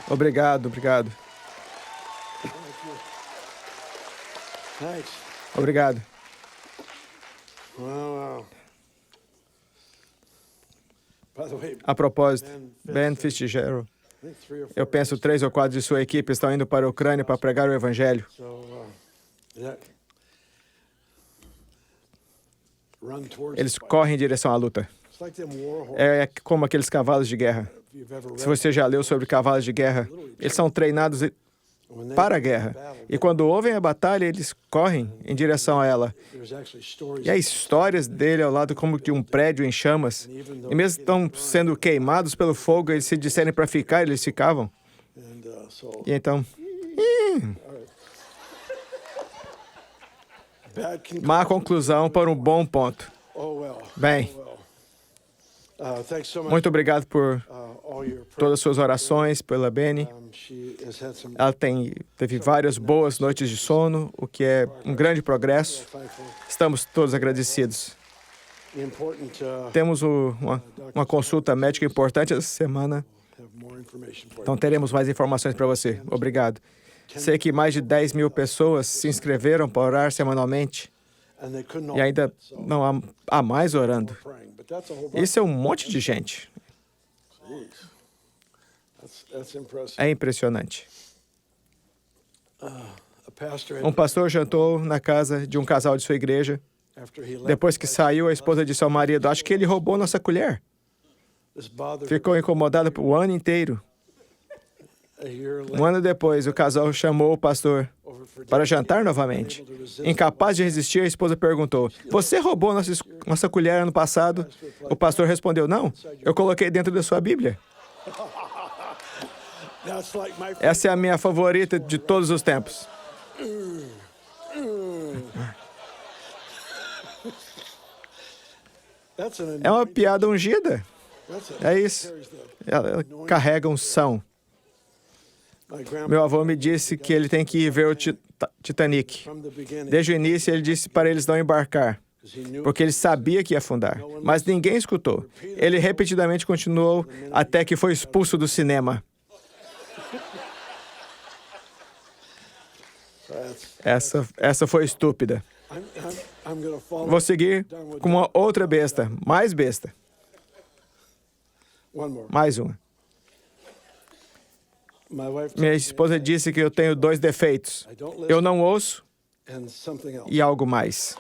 Obrigado, obrigado. Obrigado. A propósito, Ben Fitzgerald, eu penso 3 ou 4 de sua equipe estão indo para a Ucrânia para pregar o Evangelho. Eles correm em direção à luta. É como aqueles cavalos de guerra. Se você já leu sobre cavalos de guerra, eles são treinados para a guerra. E quando ouvem a batalha, eles correm em direção a ela. E há histórias dele ao lado como de um prédio em chamas. E mesmo estão sendo queimados pelo fogo, eles se disserem para ficar, eles ficavam. E então... má conclusão para um bom ponto. Bem, muito obrigado por todas as suas orações pela Benny. Ela teve várias boas noites de sono, o que é um grande progresso. Estamos todos agradecidos. Temos uma consulta médica importante essa semana, então teremos mais informações para você. Obrigado. Sei que mais de 10 mil pessoas se inscreveram para orar semanalmente e ainda não há mais orando. Isso é um monte de gente. É impressionante. Um pastor jantou na casa de um casal de sua igreja. Depois que saiu, a esposa disse ao marido: acho que ele roubou nossa colher. Ficou incomodada por um ano inteiro. Um ano depois, o casal chamou o pastor para jantar novamente. Incapaz de resistir, a esposa perguntou: você roubou nossa colher ano passado? O pastor respondeu: não, eu coloquei dentro da sua Bíblia. Essa é a minha favorita de todos os tempos. É uma piada ungida. É isso. Ela carrega unção. Meu avô me disse que ele tem que ir ver o Titanic. Desde o início, ele disse para eles não embarcar, porque ele sabia que ia afundar. Mas ninguém escutou. Ele repetidamente continuou até que foi expulso do cinema. Essa foi estúpida. Vou seguir com uma outra besta, mais besta. Mais uma. Minha esposa disse que eu tenho 2 defeitos. Eu não ouço e algo mais.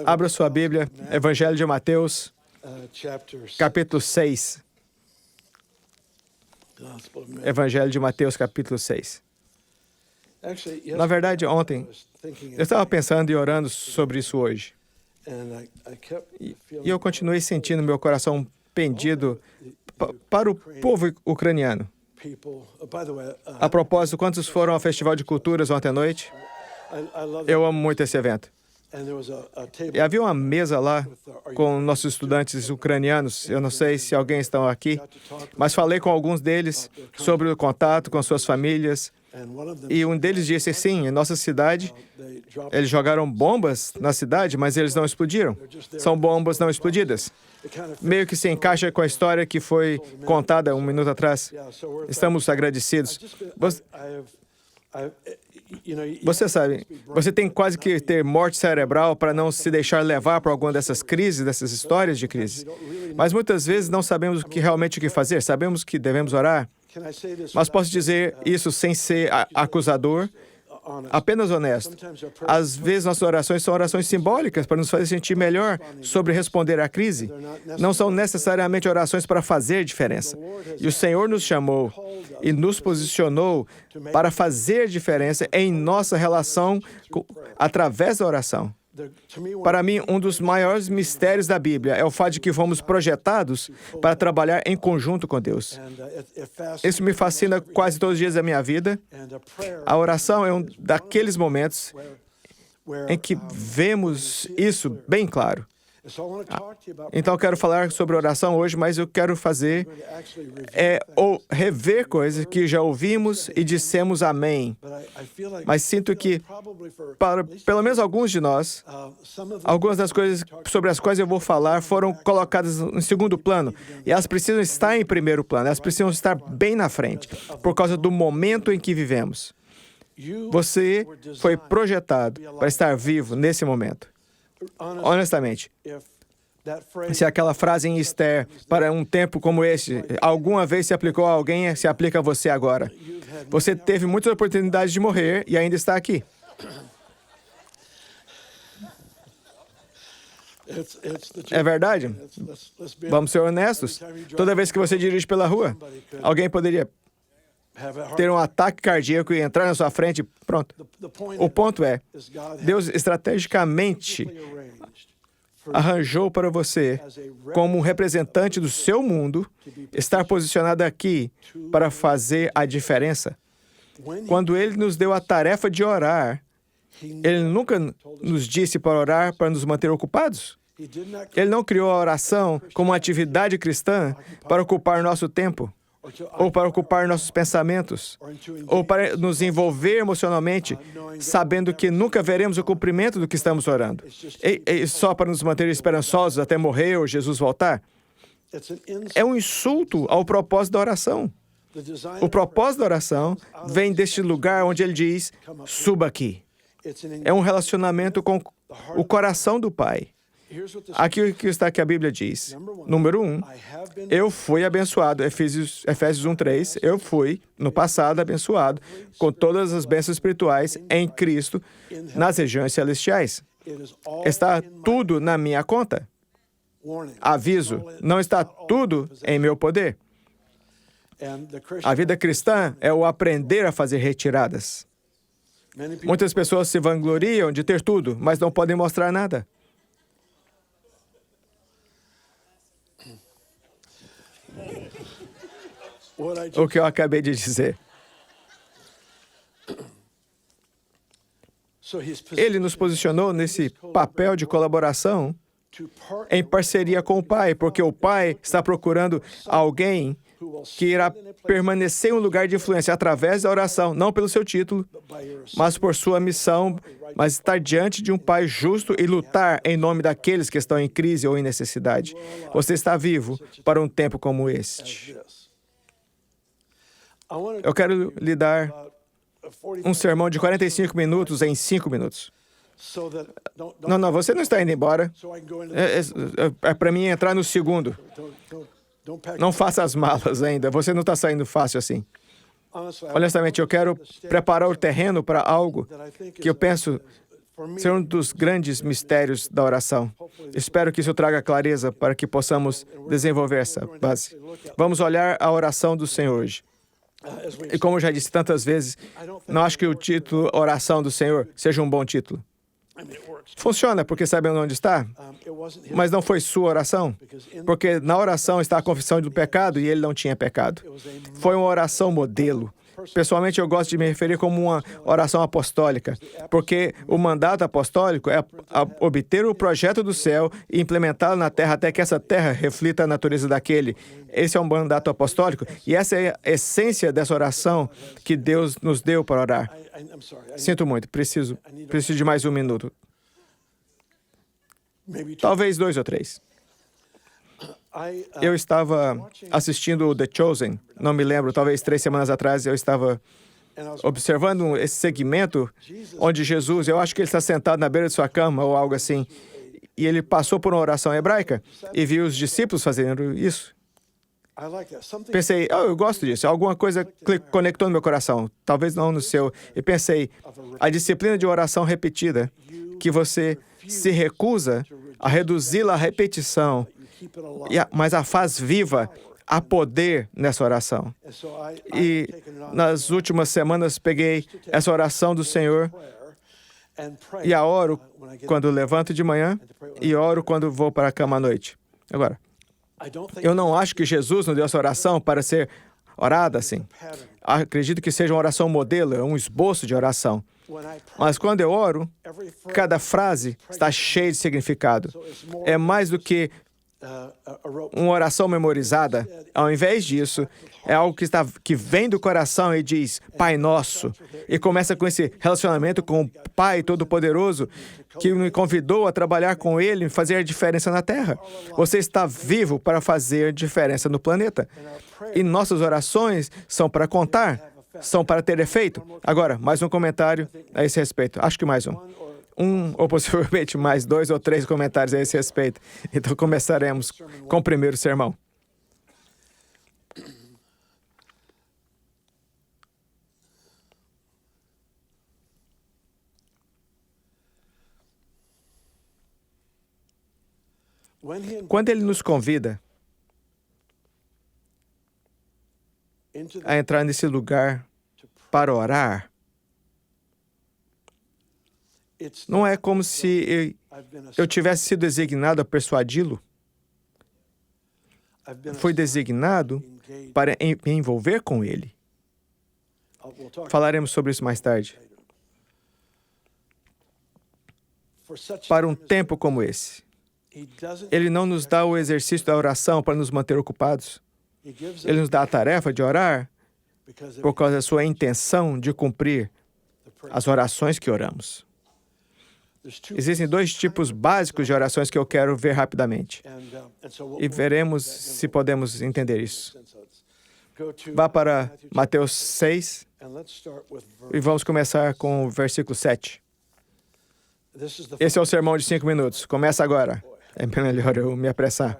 Abra sua Bíblia, Evangelho de Mateus, capítulo 6. Evangelho de Mateus, capítulo 6. Na verdade, ontem, eu estava pensando e orando sobre isso hoje. E eu continuei sentindo meu coração pendido para o povo ucraniano. A propósito, quantos foram ao Festival de Culturas ontem à noite? Eu amo muito esse evento. E havia uma mesa lá com nossos estudantes ucranianos. Eu não sei se alguém está aqui, mas falei com alguns deles sobre o contato com suas famílias. E um deles disse: sim, em nossa cidade, eles jogaram bombas na cidade, mas eles não explodiram. São bombas não explodidas. Meio que se encaixa com a história que foi contada um minuto atrás. Estamos agradecidos. Você sabe, você tem quase que ter morte cerebral para não se deixar levar por alguma dessas crises, dessas histórias de crise. Mas muitas vezes não sabemos realmente o que fazer. Sabemos que devemos orar. Mas posso dizer isso sem ser acusador, apenas honesto. Às vezes nossas orações são orações simbólicas para nos fazer sentir melhor sobre responder à crise. Não são necessariamente orações para fazer diferença. E o Senhor nos chamou e nos posicionou para fazer diferença em nossa relação através da oração. Para mim, um dos maiores mistérios da Bíblia é o fato de que fomos projetados para trabalhar em conjunto com Deus. Isso me fascina quase todos os dias da minha vida. A oração é um daqueles momentos em que vemos isso bem claro. Então, eu quero falar sobre oração hoje, mas eu quero fazer ou rever coisas que já ouvimos e dissemos amém. Mas sinto que, para pelo menos alguns de nós, algumas das coisas sobre as quais eu vou falar foram colocadas em segundo plano. E elas precisam estar em primeiro plano, elas precisam estar bem na frente, por causa do momento em que vivemos. Você foi projetado para estar vivo nesse momento. Honestamente, se aquela frase em Esther, para um tempo como esse, alguma vez se aplicou a alguém, se aplica a você agora. Você teve muitas oportunidades de morrer e ainda está aqui. É verdade? Vamos ser honestos. Toda vez que você dirige pela rua, alguém poderia ter um ataque cardíaco e entrar na sua frente, pronto. O ponto é, Deus estrategicamente arranjou para você, como um representante do seu mundo, estar posicionado aqui para fazer a diferença. Quando Ele nos deu a tarefa de orar, Ele nunca nos disse para orar para nos manter ocupados. Ele não criou a oração como uma atividade cristã para ocupar nosso tempo, ou para ocupar nossos pensamentos, ou para nos envolver emocionalmente, sabendo que nunca veremos o cumprimento do que estamos orando. E só para nos manter esperançosos até morrer ou Jesus voltar. É um insulto ao propósito da oração. O propósito da oração vem deste lugar onde ele diz, suba aqui. É um relacionamento com o coração do Pai. Aqui o que está que a Bíblia diz. Número 1, eu fui abençoado. Efésios 1:3, eu fui, no passado, abençoado com todas as bênçãos espirituais em Cristo nas regiões celestiais. Está tudo na minha conta. Aviso, não está tudo em meu poder. A vida cristã é o aprender a fazer retiradas. Muitas pessoas se vangloriam de ter tudo, mas não podem mostrar nada. O que eu acabei de dizer. Ele nos posicionou nesse papel de colaboração em parceria com o Pai, porque o Pai está procurando alguém que irá permanecer em um lugar de influência através da oração, não pelo seu título, mas por sua missão, mas estar diante de um Pai justo e lutar em nome daqueles que estão em crise ou em necessidade. Você está vivo para um tempo como este. Eu quero lhe dar um sermão de 45 minutos em 5 minutos. Não, você não está indo embora. É para mim entrar no segundo. Não faça as malas ainda. Você não está saindo fácil assim. Honestamente, eu quero preparar o terreno para algo que eu penso ser um dos grandes mistérios da oração. Espero que isso traga clareza para que possamos desenvolver essa base. Vamos olhar a oração do Senhor hoje. E como eu já disse tantas vezes, não acho que o título Oração do Senhor seja um bom título. Funciona, porque sabemos onde está, mas não foi sua oração, porque na oração está a confissão do pecado e ele não tinha pecado. Foi uma oração modelo. Pessoalmente, eu gosto de me referir como uma oração apostólica, porque o mandato apostólico é obter o projeto do céu e implementá-lo na terra até que essa terra reflita a natureza daquele. Esse é um mandato apostólico e essa é a essência dessa oração que Deus nos deu para orar. Sinto muito, preciso de mais um minuto. Talvez 2 ou 3. Eu estava assistindo The Chosen, não me lembro, talvez 3 semanas atrás, eu estava observando esse segmento onde Jesus, eu acho que ele está sentado na beira de sua cama ou algo assim, e ele passou por uma oração hebraica e viu os discípulos fazendo isso. Pensei, eu gosto disso, alguma coisa conectou no meu coração, talvez não no seu, e pensei, a disciplina de oração repetida, que você se recusa a reduzi-la à repetição, mas a faz viva, há poder nessa oração. E nas últimas semanas peguei essa oração do Senhor e a oro quando levanto de manhã e oro quando vou para a cama à noite. Agora, eu não acho que Jesus nos deu essa oração para ser orada assim. Acredito que seja uma oração modelo, um esboço de oração. Mas quando eu oro, cada frase está cheia de significado. É mais do que uma oração memorizada. Ao invés disso, é algo que vem do coração e diz, Pai Nosso. E começa com esse relacionamento com o Pai Todo-Poderoso, que me convidou a trabalhar com Ele e fazer a diferença na Terra. Você está vivo para fazer diferença no planeta. E nossas orações são para contar, são para ter efeito. Agora, mais um comentário a esse respeito. Acho que mais um. Ou possivelmente mais 2 ou 3 comentários a esse respeito. Então, começaremos com o primeiro sermão. Quando Ele nos convida a entrar nesse lugar para orar, não é como se eu tivesse sido designado a persuadi-lo. Fui designado para me envolver com Ele. Falaremos sobre isso mais tarde. Para um tempo como esse, Ele não nos dá o exercício da oração para nos manter ocupados. Ele nos dá a tarefa de orar por causa da sua intenção de cumprir as orações que oramos. Existem 2 tipos básicos de orações que eu quero ver rapidamente. E veremos se podemos entender isso. Vá para Mateus 6 e vamos começar com o versículo 7. Esse é o sermão de 5 minutos. Começa agora. É melhor eu me apressar.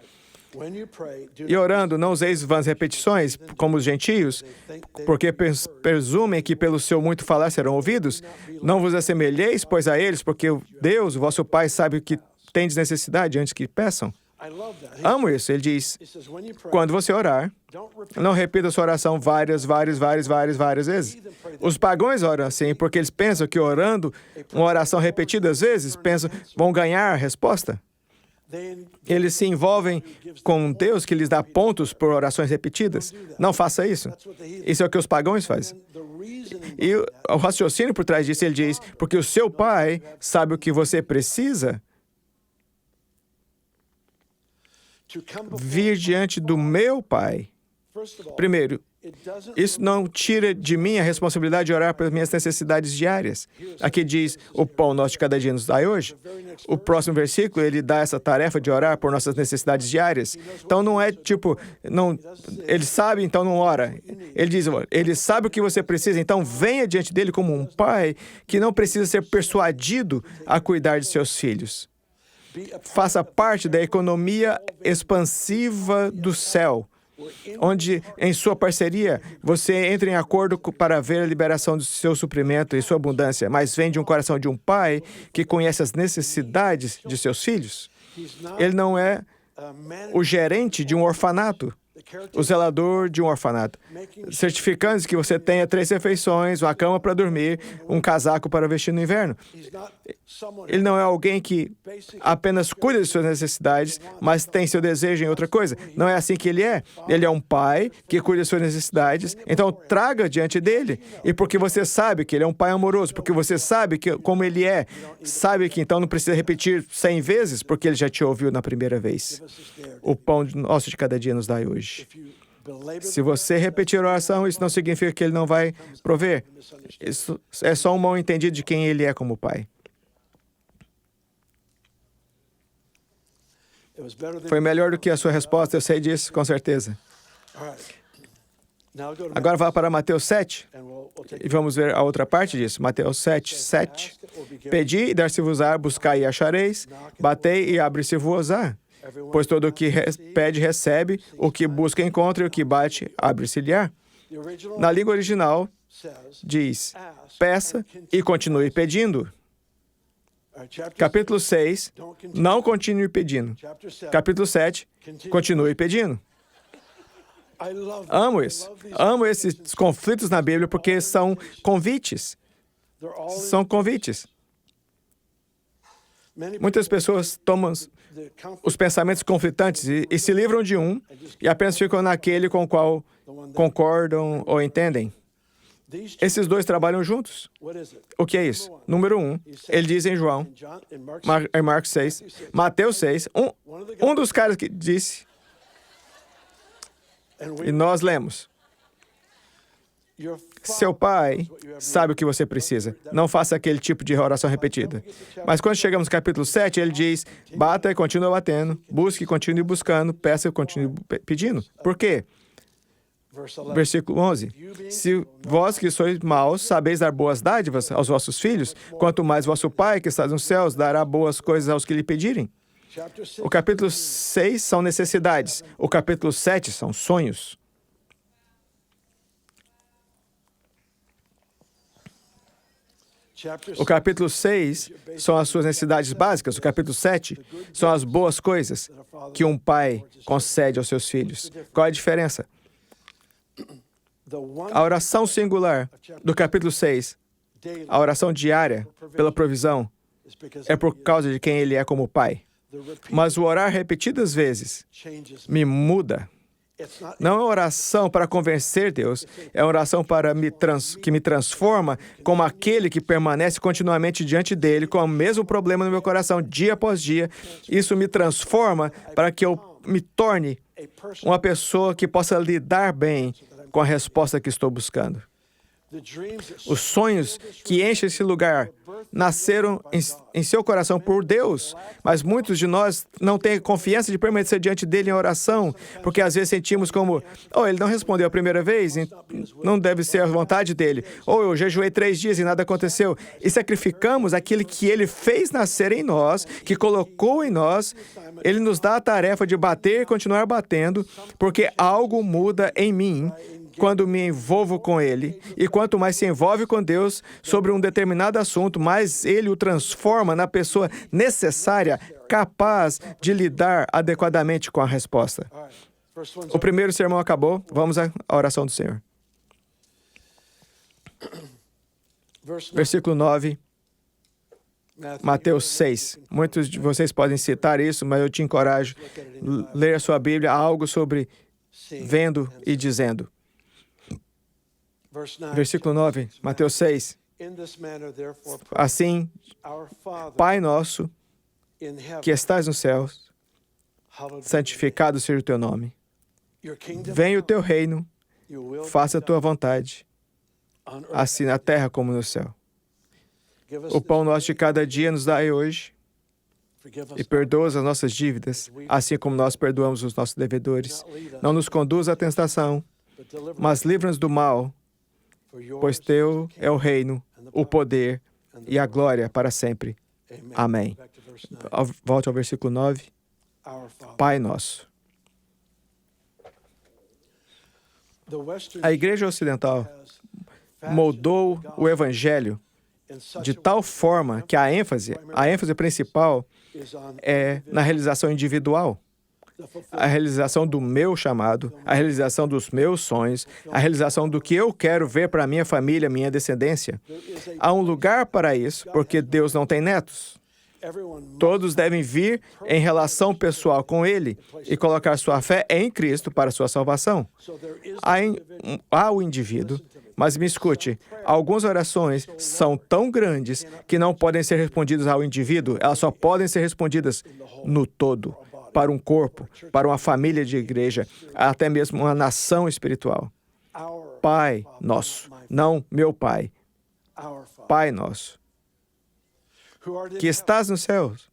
E orando, não useis vãs repetições, como os gentios, porque presumem que pelo seu muito falar serão ouvidos. Não vos assemelheis, pois, a eles, porque Deus, o vosso Pai, sabe o que tendes necessidade antes que peçam. Amo isso. Ele diz, quando você orar, não repita a sua oração várias vezes. Os pagãos oram assim, porque eles pensam que orando uma oração repetida às vezes, pensam, vão ganhar a resposta. Eles se envolvem com Deus que lhes dá pontos por orações repetidas. Não faça isso. Isso é o que os pagãos fazem. E o raciocínio por trás disso, ele diz, porque o seu Pai sabe o que você precisa. Vir diante do meu Pai. Primeiro, isso não tira de mim a responsabilidade de orar pelas minhas necessidades diárias. Aqui diz, o pão nosso de cada dia nos dai hoje. O próximo versículo, ele dá essa tarefa de orar por nossas necessidades diárias. Então não é tipo, ele sabe, então não ora. Ele diz, ele sabe o que você precisa, então venha diante dele como um pai que não precisa ser persuadido a cuidar de seus filhos. Faça parte da economia expansiva do céu, onde, em sua parceria, você entra em acordo para ver a liberação do seu suprimento e sua abundância, mas vem de um coração de um pai que conhece as necessidades de seus filhos. Ele não é o gerente de um orfanato, o zelador de um orfanato, certificando que você tenha 3 refeições, uma cama para dormir, um casaco para vestir no inverno. Ele não é alguém que apenas cuida de suas necessidades, mas tem seu desejo em outra coisa. Não é assim que ele é. Ele é um pai que cuida de suas necessidades, então traga diante dele. E porque você sabe que ele é um pai amoroso, porque você sabe que, como ele é, sabe que então não precisa repetir 100 vezes, porque ele já te ouviu na primeira vez. O pão nosso de cada dia nos dai hoje. Se você repetir a oração, isso não significa que ele não vai prover. Isso é só um mal entendido de quem ele é como pai. Foi melhor do que a sua resposta, eu sei disso, com certeza. Agora vá para Mateus 7 e vamos ver a outra parte disso. Mateus 7. Pedi e dar-se-vos-á, buscai e achareis, batei e abre-se-vos-á. Pois todo o que pede, recebe, o que busca, encontra, e o que bate, abre-se-lhe-á. Na língua original, diz, peça e continue pedindo. Capítulo 6, não continue pedindo. Capítulo 7, continue pedindo. Amo isso. Amo esses conflitos na Bíblia porque são convites. São convites. Muitas pessoas tomam os pensamentos conflitantes e se livram de um e apenas ficam naquele com o qual concordam ou entendem. Esses dois trabalham juntos. O que é isso? Número 1, ele diz em João, em Marcos 6, Mateus 6, um dos caras que disse, e nós lemos, seu pai sabe o que você precisa. Não faça aquele tipo de oração repetida. Mas quando chegamos no capítulo 7, ele diz, bata e continue batendo, busque e continue buscando, peça e continue pedindo. Por quê? Versículo 11. Se vós que sois maus, sabeis dar boas dádivas aos vossos filhos, quanto mais vosso Pai que está nos céus dará boas coisas aos que lhe pedirem. O capítulo 6 são necessidades. O capítulo 7 são sonhos. O capítulo 6 são as suas necessidades básicas. O capítulo 7 são as boas coisas que um pai concede aos seus filhos. Qual é a diferença? A oração singular do capítulo 6, a oração diária pela provisão, é por causa de quem ele é como pai. Mas o orar repetidas vezes me muda. Não é uma oração para convencer Deus, é uma oração que me transforma como aquele que permanece continuamente diante dele com o mesmo problema no meu coração, dia após dia. Isso me transforma para que eu me torne uma pessoa que possa lidar bem com a resposta que estou buscando. Os sonhos que enchem esse lugar nasceram em seu coração por Deus, mas muitos de nós não têm confiança de permanecer diante dele em oração, porque às vezes sentimos como, ele não respondeu a primeira vez, não deve ser a vontade dele, ou eu jejuei 3 dias e nada aconteceu, e sacrificamos aquilo que ele fez nascer em nós, que colocou em nós. Ele nos dá a tarefa de bater e continuar batendo, porque algo muda em mim quando me envolvo com Ele. E quanto mais se envolve com Deus sobre um determinado assunto, mais Ele o transforma na pessoa necessária, capaz de lidar adequadamente com a resposta. O primeiro sermão acabou. Vamos à oração do Senhor. Versículo 9. Mateus 6. Muitos de vocês podem citar isso, mas eu te encorajo a ler a sua Bíblia, algo sobre vendo e dizendo. Versículo 9, Mateus 6. Assim, Pai nosso, que estás nos céus, santificado seja o teu nome. Venha o teu reino, faça a tua vontade, assim na terra como no céu. O pão nosso de cada dia nos dai hoje, e perdoa as nossas dívidas, assim como nós perdoamos os nossos devedores. Não nos conduz à tentação, mas livra-nos do mal, pois teu é o reino, o poder e a glória para sempre. Amém. Volte ao versículo 9. Pai nosso. A Igreja Ocidental moldou o Evangelho de tal forma que a ênfase principal é na realização individual. A realização do meu chamado, a realização dos meus sonhos, a realização do que eu quero ver para a minha família, minha descendência. Há um lugar para isso, porque Deus não tem netos. Todos devem vir em relação pessoal com Ele e colocar sua fé em Cristo para sua salvação. Há o indivíduo, mas me escute, algumas orações são tão grandes que não podem ser respondidas ao indivíduo, elas só podem ser respondidas no todo. Para um corpo, para uma família de igreja, até mesmo uma nação espiritual. Pai nosso, não meu Pai. Pai nosso, que estás nos céus.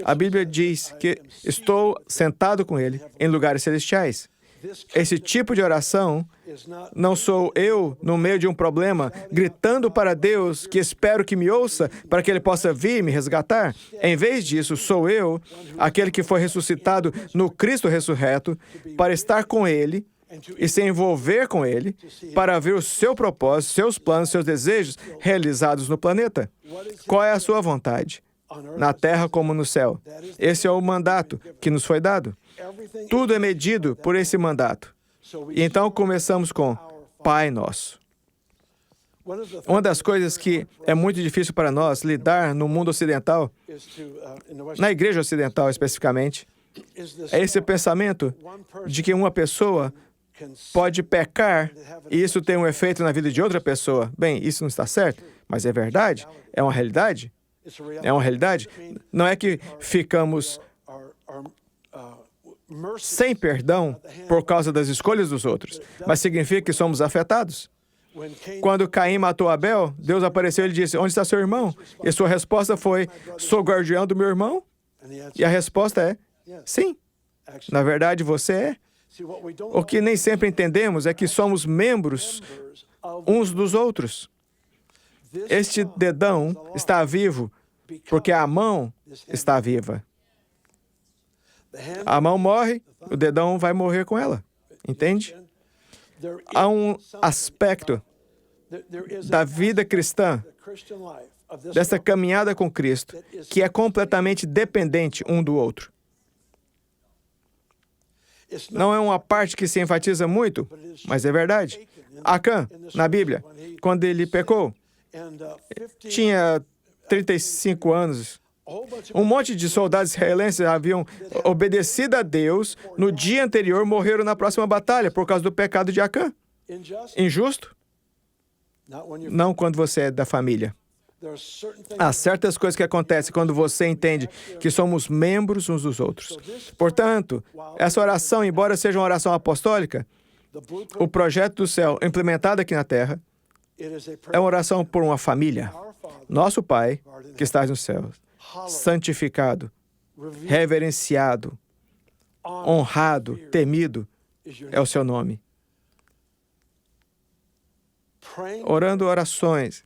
A Bíblia diz que estou sentado com Ele em lugares celestiais. Esse tipo de oração não sou eu no meio de um problema, gritando para Deus que espero que me ouça para que Ele possa vir e me resgatar. Em vez disso, sou eu, aquele que foi ressuscitado no Cristo ressurreto, para estar com Ele e se envolver com Ele, para ver o seu propósito, seus planos, seus desejos realizados no planeta. Qual é a sua vontade? Na terra como no céu. Esse é o mandato que nos foi dado. Tudo é medido por esse mandato. E então começamos com Pai Nosso. Uma das coisas que é muito difícil para nós lidar no mundo ocidental, na igreja ocidental especificamente, é esse pensamento de que uma pessoa pode pecar e isso tem um efeito na vida de outra pessoa. Bem, isso não está certo, mas é verdade? É uma realidade? É uma realidade? Não é que ficamos sem perdão por causa das escolhas dos outros, mas significa que somos afetados. Quando Caim matou Abel, Deus apareceu e ele disse, onde está seu irmão? E sua resposta foi, sou guardião do meu irmão? E a resposta é, sim. Na verdade, você é. O que nem sempre entendemos é que somos membros uns dos outros. Este dedão está vivo porque a mão está viva. A mão morre, o dedão vai morrer com ela. Entende? Há um aspecto da vida cristã, dessa caminhada com Cristo, que é completamente dependente um do outro. Não é uma parte que se enfatiza muito, mas é verdade. Acã, na Bíblia, quando ele pecou, tinha 35 anos. Um monte de soldados israelenses haviam obedecido a Deus. No dia anterior, morreram na próxima batalha por causa do pecado de Acã. Injusto? Não quando você é da família. Há certas coisas que acontecem quando você entende que somos membros uns dos outros. Portanto, essa oração, embora seja uma oração apostólica, o projeto do céu implementado aqui na terra, é uma oração por uma família. Nosso Pai, que estás nos céus, santificado, reverenciado, honrado, temido, é o seu nome. Orando orações,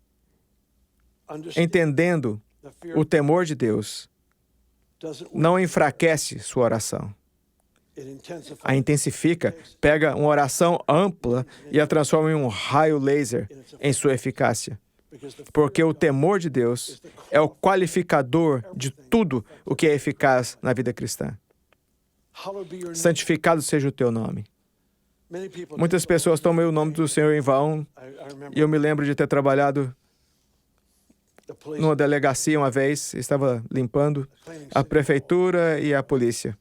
entendendo o temor de Deus, não enfraquece sua oração. A intensifica, pega uma oração ampla e a transforma em um raio laser em sua eficácia. Porque o temor de Deus é o qualificador de tudo o que é eficaz na vida cristã. Santificado seja o teu nome. Muitas pessoas tomam o nome do Senhor em vão, e eu me lembro de ter trabalhado numa delegacia uma vez, estava limpando a prefeitura e a polícia.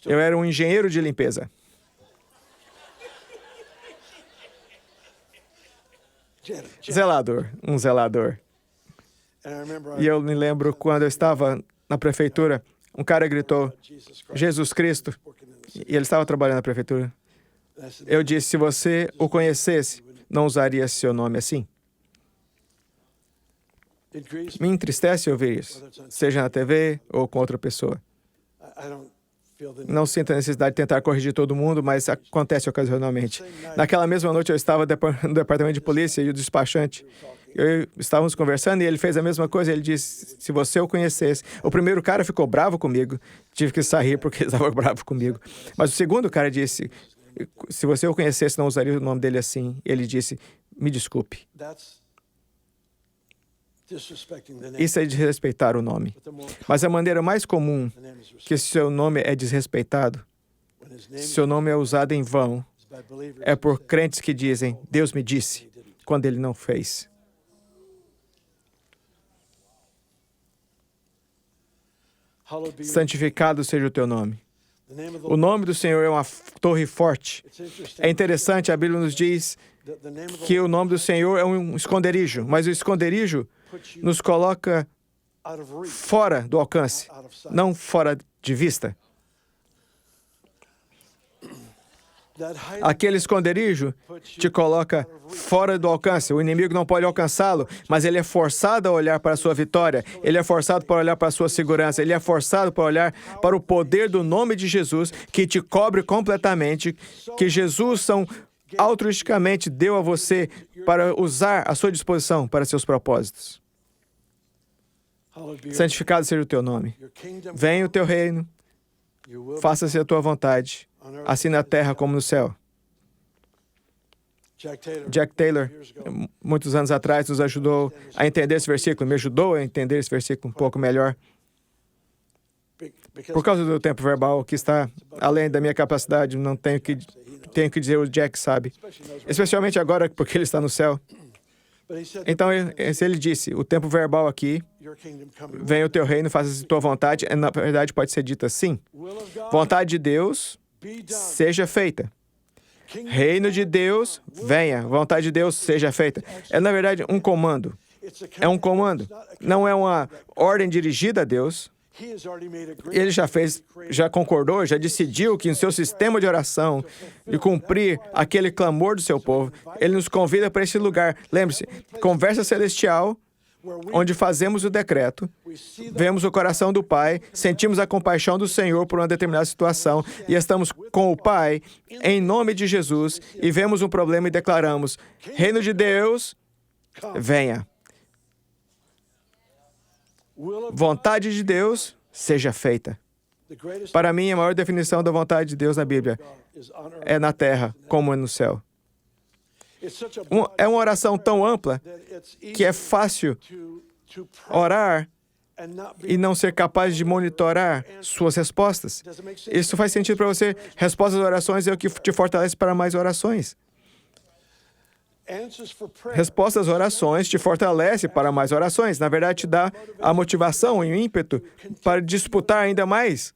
Eu era um engenheiro de limpeza. Zelador, um zelador. E eu me lembro quando eu estava na prefeitura, um cara gritou, Jesus Cristo, e ele estava trabalhando na prefeitura. Eu disse, se você o conhecesse, não usaria seu nome assim. Me entristece ouvir isso, seja na TV ou com outra pessoa. Não sinto a necessidade de tentar corrigir todo mundo, mas acontece ocasionalmente. Naquela mesma noite eu estava no departamento de polícia e o despachante, estávamos conversando e ele fez a mesma coisa. Ele disse, se você o conhecesse. O primeiro cara ficou bravo comigo, tive que sair porque ele estava bravo comigo. Mas o segundo cara disse, se você o conhecesse, não usaria o nome dele assim. Ele disse, me desculpe. Isso é desrespeitar o nome. Mas a maneira mais comum que seu nome é desrespeitado, seu nome é usado em vão, é por crentes que dizem, Deus me disse, quando Ele não fez. Santificado seja o teu nome. O nome do Senhor é uma torre forte. É interessante, a Bíblia nos diz que o nome do Senhor é um esconderijo, mas o esconderijo nos coloca fora do alcance, não fora de vista. Aquele esconderijo te coloca fora do alcance. O inimigo não pode alcançá-lo, mas ele é forçado a olhar para a sua vitória. Ele é forçado para olhar para a sua segurança. Ele é forçado para olhar para o poder do nome de Jesus, que te cobre completamente, que Jesus altruisticamente deu a você para usar à sua disposição para seus propósitos. Santificado seja o teu nome. Venha o teu reino. Faça-se a tua vontade, assim na terra como no céu. Jack Taylor, muitos anos atrás, nos ajudou a entender esse versículo, me ajudou a entender esse versículo um pouco melhor. Por causa do tempo verbal que está além da minha capacidade, não tenho que dizer, o Jack sabe. Especialmente agora, porque ele está no céu. Então, ele disse, o tempo verbal aqui, venha o teu reino, faça-se a tua vontade, na verdade pode ser dita assim, vontade de Deus seja feita, Reino de Deus, venha. Vontade de Deus, seja feita. É, na verdade, um comando. É um comando. Não é uma ordem dirigida a Deus. Ele já concordou, já decidiu que no seu sistema de oração, de cumprir aquele clamor do seu povo, Ele nos convida para esse lugar. Lembre-se, conversa celestial, onde fazemos o decreto, vemos o coração do Pai, sentimos a compaixão do Senhor por uma determinada situação e estamos com o Pai em nome de Jesus e vemos um problema e declaramos: Reino de Deus, venha. Vontade de Deus, seja feita. Para mim, a maior definição da vontade de Deus na Bíblia é na terra, como é no céu. É uma oração tão ampla que é fácil orar e não ser capaz de monitorar suas respostas. Isso faz sentido para você? Respostas às orações é o que te fortalece para mais orações. Respostas às orações te fortalece para mais orações. Na verdade, te dá a motivação e o ímpeto para disputar ainda mais,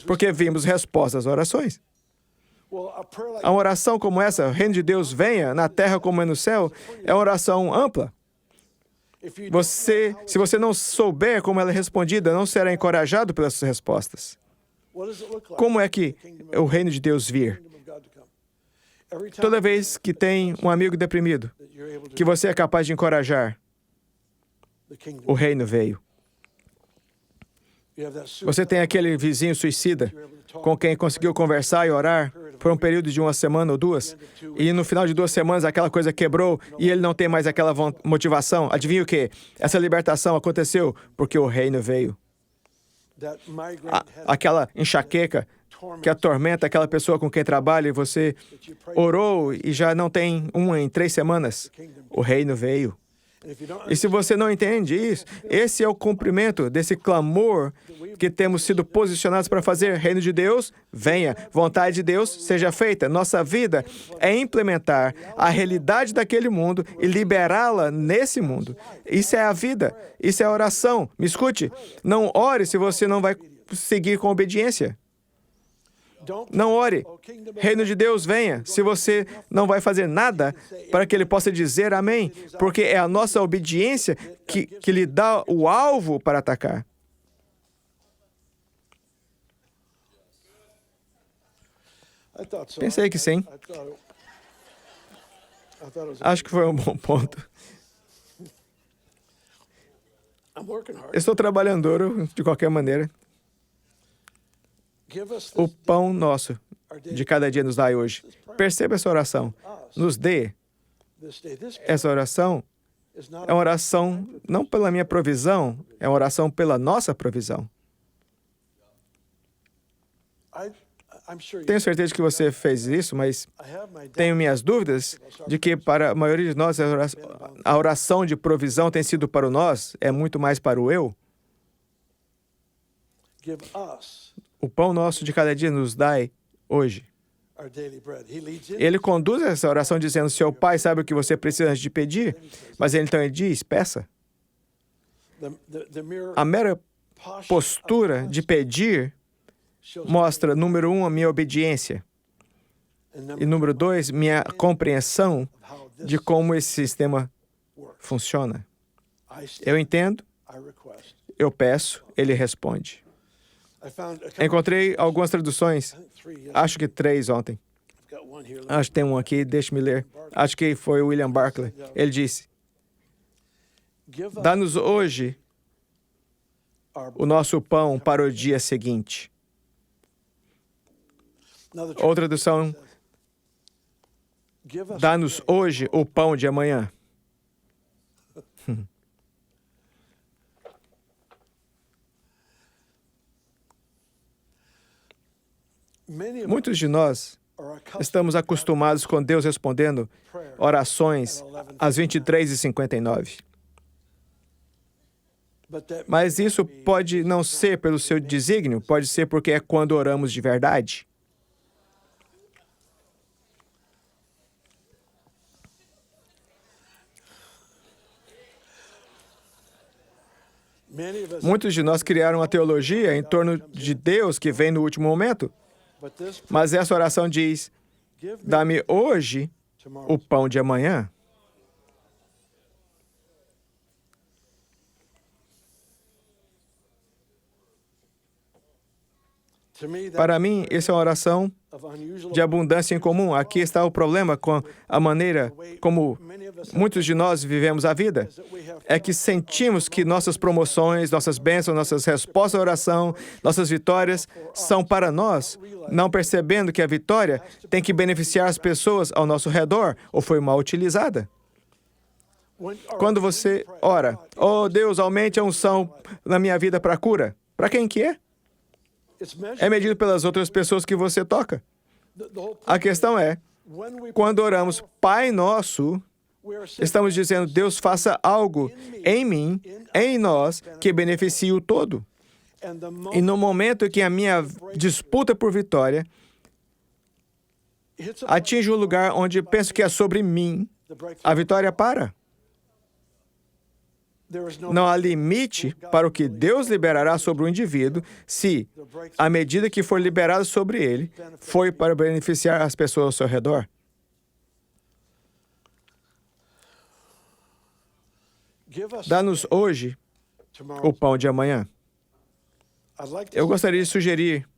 porque vimos respostas às orações. A oração como essa, Reino de Deus venha, na terra como é no céu, é uma oração ampla. Se você não souber como ela é respondida, não será encorajado pelas suas respostas. Como é que o Reino de Deus vir? Toda vez que tem um amigo deprimido, que você é capaz de encorajar, o reino veio. Você tem aquele vizinho suicida com quem conseguiu conversar e orar por um período de uma semana ou duas, e no final de 2 semanas aquela coisa quebrou e ele não tem mais aquela motivação. Adivinha o quê? Essa libertação aconteceu porque o reino veio. Aquela enxaqueca que atormenta aquela pessoa com quem trabalha e você orou e já não tem em 3 semanas. O reino veio. E se você não entende isso, esse é o cumprimento desse clamor que temos sido posicionados para fazer. Reino de Deus, venha. Vontade de Deus, seja feita. Nossa vida é implementar a realidade daquele mundo e liberá-la nesse mundo. Isso é a vida. Isso é a oração. Me escute. Não ore se você não vai seguir com obediência. Não ore. Reino de Deus, venha. Se você não vai fazer nada para que Ele possa dizer amém, porque é a nossa obediência que lhe dá o alvo para atacar. Pensei que sim. Acho que foi um bom ponto. Estou trabalhando duro de qualquer maneira. O pão nosso de cada dia nos dai hoje. Perceba essa oração. Nos dê. Essa oração é uma oração não pela minha provisão, é uma oração pela nossa provisão. Tenho certeza que você fez isso, mas tenho minhas dúvidas de que para a maioria de nós a oração de provisão tem sido para o nós, é muito mais para o eu. O pão nosso de cada dia nos dai hoje. Ele conduz essa oração dizendo: seu Pai sabe o que você precisa antes de pedir, mas então ele diz: peça. A mera postura de pedir mostra, número 1, a minha obediência. E número 2, minha compreensão de como esse sistema funciona. Eu entendo, eu peço, ele responde. Encontrei algumas traduções, acho que 3 ontem. Acho que tem um aqui, deixe-me ler. Acho que foi o William Barclay. Ele disse: dá-nos hoje o nosso pão para o dia seguinte. Outra tradução: dá-nos hoje o pão de amanhã. Muitos de nós estamos acostumados com Deus respondendo orações às 23h59. Mas isso pode não ser pelo seu desígnio, pode ser porque é quando oramos de verdade. Muitos de nós criaram uma teologia em torno de Deus que vem no último momento. Mas essa oração diz: dá-me hoje o pão de amanhã. Para mim, essa é uma oração de abundância incomum. Aqui está o problema com a maneira como muitos de nós vivemos a vida. É que sentimos que nossas promoções, nossas bênçãos, nossas respostas à oração, nossas vitórias são para nós, não percebendo que a vitória tem que beneficiar as pessoas ao nosso redor ou foi mal utilizada. Quando você ora, oh Deus, aumente a unção na minha vida para a cura. Para quem que é? É medido pelas outras pessoas que você toca. A questão é, quando oramos Pai Nosso, estamos dizendo, Deus faça algo em mim, em nós, que beneficie o todo. E no momento que a minha disputa por vitória atinge um lugar onde penso que é sobre mim, a vitória para. Não há limite para o que Deus liberará sobre o indivíduo se, à medida que for liberado sobre ele, foi para beneficiar as pessoas ao seu redor. Dá-nos hoje o pão de amanhã. Eu gostaria de sugerir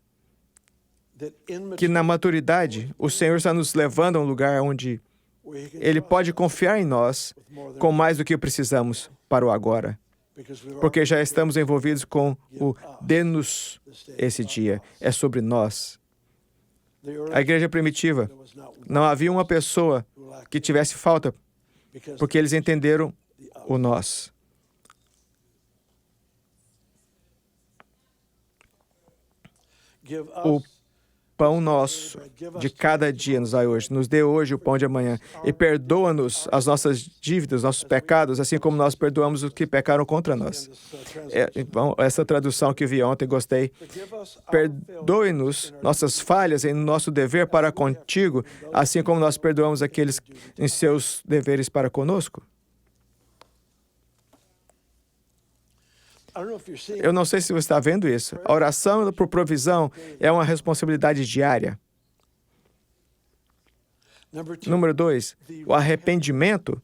que na maturidade o Senhor está nos levando a um lugar onde Ele pode confiar em nós com mais do que precisamos para o agora, porque já estamos envolvidos com o dê-nos esse dia. É sobre nós. A igreja primitiva, não havia uma pessoa que tivesse falta, porque eles entenderam o nós. O pão nosso de cada dia nos dai hoje. Nos dê hoje o pão de amanhã. E perdoa-nos as nossas dívidas, nossos pecados, assim como nós perdoamos os que pecaram contra nós. Essa tradução que vi ontem, gostei. Perdoe-nos nossas falhas em nosso dever para contigo, assim como nós perdoamos aqueles em seus deveres para conosco. Eu não sei se você está vendo isso. A oração por provisão é uma responsabilidade diária. Número 2, o arrependimento,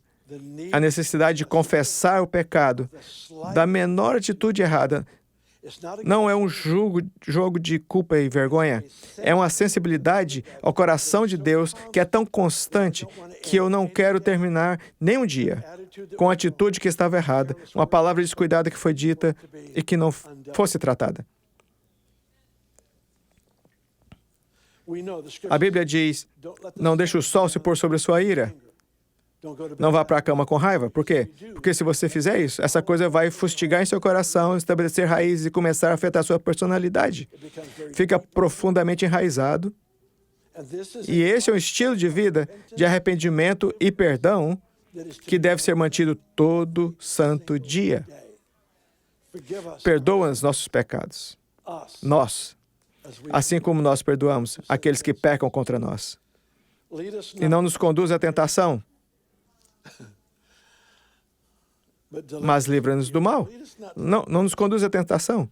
a necessidade de confessar o pecado da menor atitude errada. Não é um jogo de culpa e vergonha. É uma sensibilidade ao coração de Deus que é tão constante que eu não quero terminar nem um dia com a atitude que estava errada, uma palavra descuidada que foi dita e que não fosse tratada. A Bíblia diz, não deixe o sol se pôr sobre a sua ira. Não vá para a cama com raiva. Por quê? Porque se você fizer isso, essa coisa vai fustigar em seu coração, estabelecer raízes e começar a afetar a sua personalidade. Fica profundamente enraizado. E esse é um estilo de vida de arrependimento e perdão que deve ser mantido todo santo dia. Perdoa-nos nossos pecados. Nós. Assim como nós perdoamos aqueles que pecam contra nós. E não nos conduz à tentação, mas livra-nos do mal. Não nos conduz à tentação.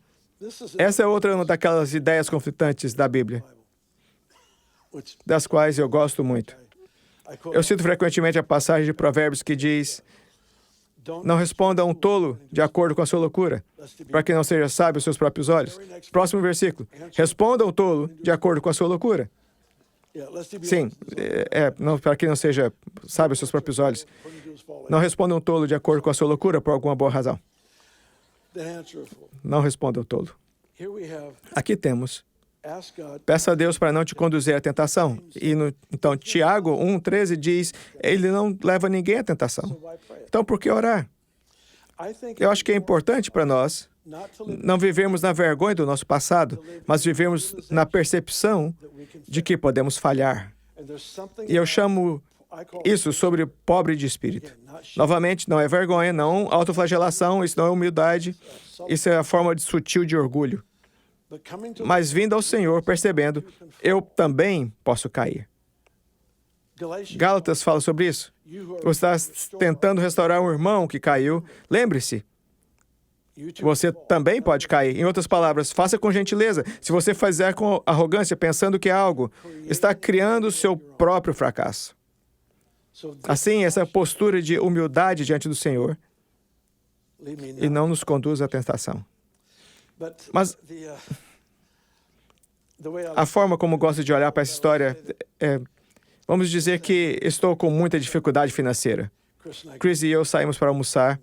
Essa é outra daquelas ideias conflitantes da Bíblia, das quais eu gosto muito. Eu cito frequentemente a passagem de Provérbios que diz, não responda a um tolo de acordo com a sua loucura, para que não seja sábio aos seus próprios olhos. Próximo versículo. Responda ao tolo de acordo com a sua loucura. Sim, para que não seja sábio aos seus próprios olhos. Não responda um tolo de acordo com a sua loucura por alguma boa razão. Não responda ao tolo. Aqui temos, peça a Deus para não te conduzir à tentação. Então, Tiago 1,13 diz, ele não leva ninguém à tentação. Então, por que orar? Eu acho que é importante para nós não vivermos na vergonha do nosso passado, mas vivermos na percepção de que podemos falhar. E eu chamo isso sobre pobre de espírito. Novamente, não é vergonha, não autoflagelação, isso não é humildade, isso é a forma sutil de orgulho. Mas vindo ao Senhor, percebendo, eu também posso cair. Gálatas fala sobre isso. Você está tentando restaurar um irmão que caiu. Lembre-se, você também pode cair. Em outras palavras, faça com gentileza. Se você fizer com arrogância, pensando que é algo, está criando o seu próprio fracasso. Assim, essa postura de humildade diante do Senhor e não nos conduz à tentação. Mas a forma como gosto de olhar para essa história é, vamos dizer que estou com muita dificuldade financeira. Chris e eu saímos para almoçar.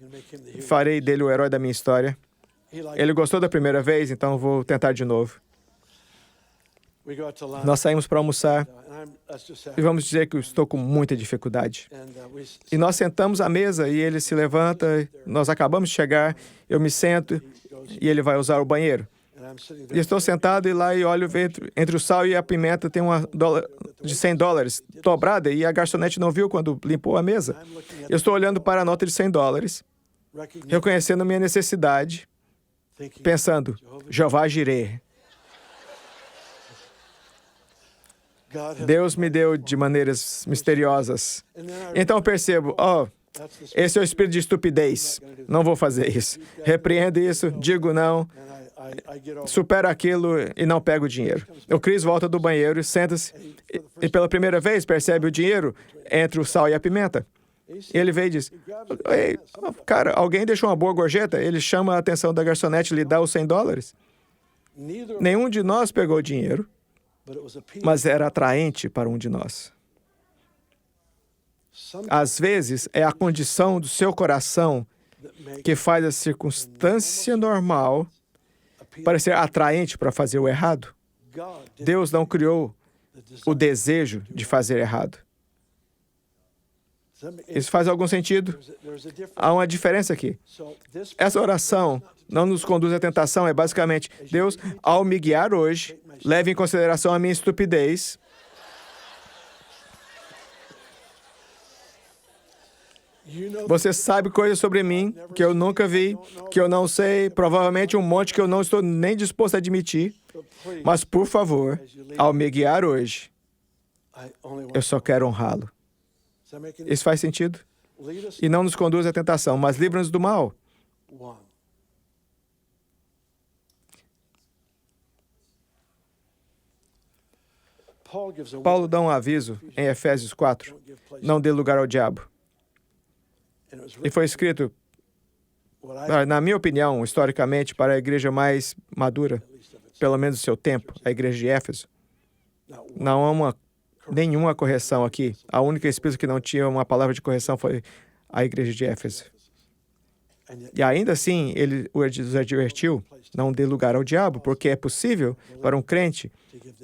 Farei dele o herói da minha história. Ele gostou da primeira vez, então vou tentar de novo. Nós saímos para almoçar e vamos dizer que eu estou com muita dificuldade. E nós sentamos à mesa e ele se levanta, nós acabamos de chegar, eu me sento e ele vai usar o banheiro. E estou sentado e lá e olho entre o sal e a pimenta tem uma de $100 dobrada e a garçonete não viu quando limpou a mesa. Eu estou olhando para a nota de $100, reconhecendo minha necessidade, pensando, Jeová Jireh. Deus me deu de maneiras misteriosas. Então eu percebo, esse é o espírito de estupidez. Não vou fazer isso. Repreendo isso, digo não, supero aquilo e não pego o dinheiro. O Chris volta do banheiro, senta-se e pela primeira vez percebe o dinheiro entre o sal e a pimenta. Ele veio e diz, Ei, cara, alguém deixou uma boa gorjeta? Ele chama a atenção da garçonete e lhe dá os $100. Nenhum de nós pegou o dinheiro, mas era atraente para um de nós. Às vezes, é a condição do seu coração que faz a circunstância normal parecer atraente para fazer o errado. Deus não criou o desejo de fazer errado. Isso faz algum sentido? Há uma diferença aqui. Essa oração não nos conduz à tentação, é basicamente, Deus, ao me guiar hoje, leve em consideração a minha estupidez. Você sabe coisas sobre mim que eu nunca vi, que eu não sei, provavelmente um monte que eu não estou nem disposto a admitir. Mas, por favor, ao me guiar hoje, eu só quero honrá-lo. Isso faz sentido? E não nos conduz à tentação, mas livra-nos do mal. Paulo dá um aviso em Efésios 4, não dê lugar ao diabo. E foi escrito, na minha opinião, historicamente, para a igreja mais madura, pelo menos do seu tempo, a igreja de Éfeso. Não há nenhuma correção aqui. A única espírito que não tinha uma palavra de correção foi a igreja de Éfeso. E ainda assim, ele os advertiu, não dê lugar ao diabo, porque é possível para um crente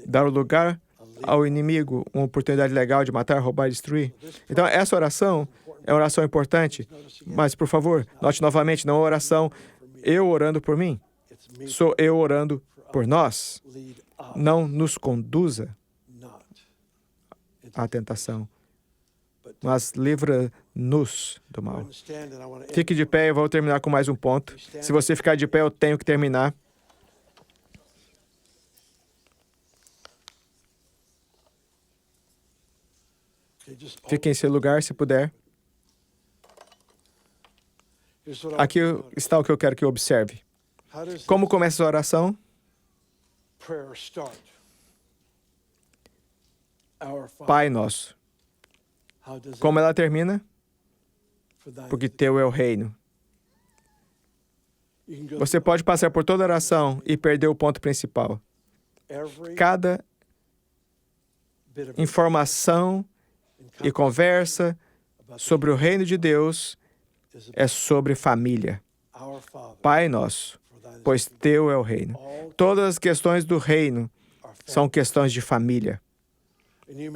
dar o lugar ao inimigo, uma oportunidade legal de matar, roubar e destruir. Então, essa oração é uma oração importante, mas, por favor, note novamente, não é uma oração eu orando por mim. Sou eu orando por nós. Não nos conduza à tentação, mas livra-nos do mal. Fique de pé, eu vou terminar com mais um ponto. Se você ficar de pé, eu tenho que terminar. Fique em seu lugar, se puder. Aqui está o que eu quero que observe. Como começa a oração? Pai Nosso. Como ela termina? Porque teu é o reino. Você pode passar por toda a oração e perder o ponto principal. Cada informação e conversa sobre o reino de Deus é sobre família. Pai Nosso, pois teu é o reino. Todas as questões do reino são questões de família.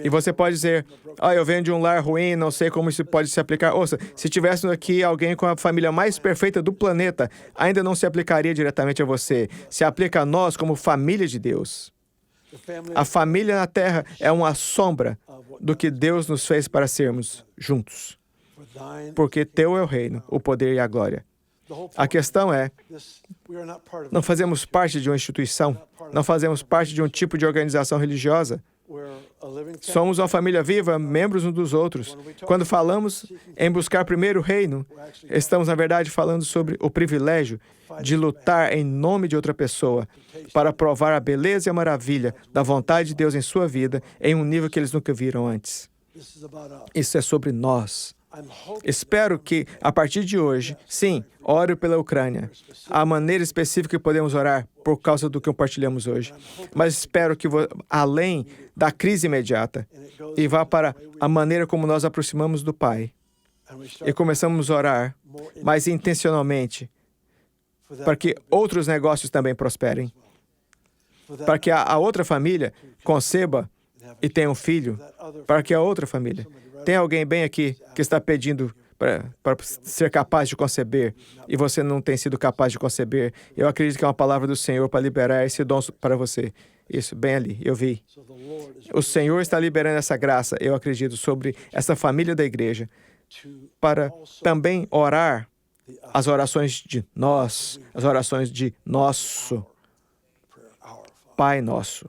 E você pode dizer, eu venho de um lar ruim, não sei como isso pode se aplicar. Ouça, se tivesse aqui alguém com a família mais perfeita do planeta, ainda não se aplicaria diretamente a você. Se aplica a nós como família de Deus. A família na Terra é uma sombra do que Deus nos fez para sermos juntos. Porque teu é o reino, o poder e a glória. A questão é, não fazemos parte de uma instituição, não fazemos parte de um tipo de organização religiosa. Somos uma família viva, membros uns dos outros. Quando falamos em buscar primeiro o reino, estamos, na verdade, falando sobre o privilégio de lutar em nome de outra pessoa para provar a beleza e a maravilha da vontade de Deus em sua vida em um nível que eles nunca viram antes. Isso é sobre nós. Espero que, a partir de hoje, sim, ore pela Ucrânia. Há maneira específica que podemos orar por causa do que compartilhamos hoje. Mas espero que, além da crise imediata, e vá para a maneira como nós aproximamos do Pai. E começamos a orar mais intencionalmente para que outros negócios também prosperem. Para que a outra família conceba e tenha um filho. Para que a outra família... Tem alguém bem aqui que está pedindo para ser capaz de conceber e você não tem sido capaz de conceber. Eu acredito que é uma palavra do Senhor para liberar esse dom para você. Isso, bem ali, eu vi. O Senhor está liberando essa graça, eu acredito, sobre essa família da igreja para também orar as orações de nós, as orações de nosso Pai Nosso.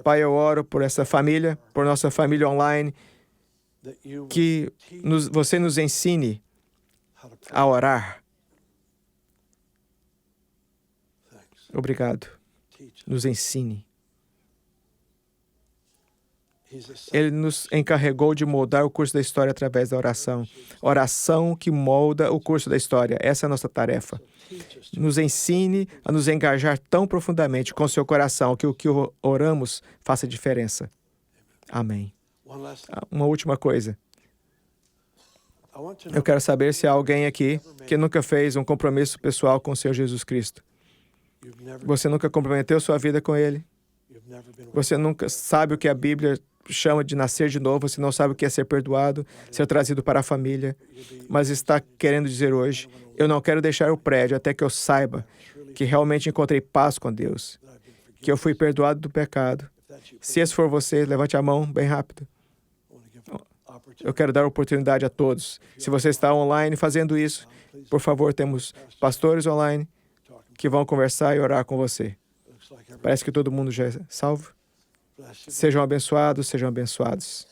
Pai, eu oro por essa família, por nossa família online, que você nos ensine a orar. Obrigado. Nos ensine. Ele nos encarregou de moldar o curso da história através da oração. Oração que molda o curso da história. Essa é a nossa tarefa. Nos ensine a nos engajar tão profundamente com o seu coração que o que oramos faça diferença. Amém. Uma última coisa. Eu quero saber se há alguém aqui que nunca fez um compromisso pessoal com o Senhor Jesus Cristo. Você nunca comprometeu sua vida com Ele. Você nunca sabe o que a Bíblia chama de nascer de novo. Você não sabe o que é ser perdoado, ser trazido para a família. Mas está querendo dizer hoje, eu não quero deixar o prédio até que eu saiba que realmente encontrei paz com Deus, que eu fui perdoado do pecado. Se esse for você, levante a mão bem rápido. Eu quero dar oportunidade a todos. Se você está online fazendo isso, por favor, temos pastores online que vão conversar e orar com você. Parece que todo mundo já é salvo. Sejam abençoados, sejam abençoados.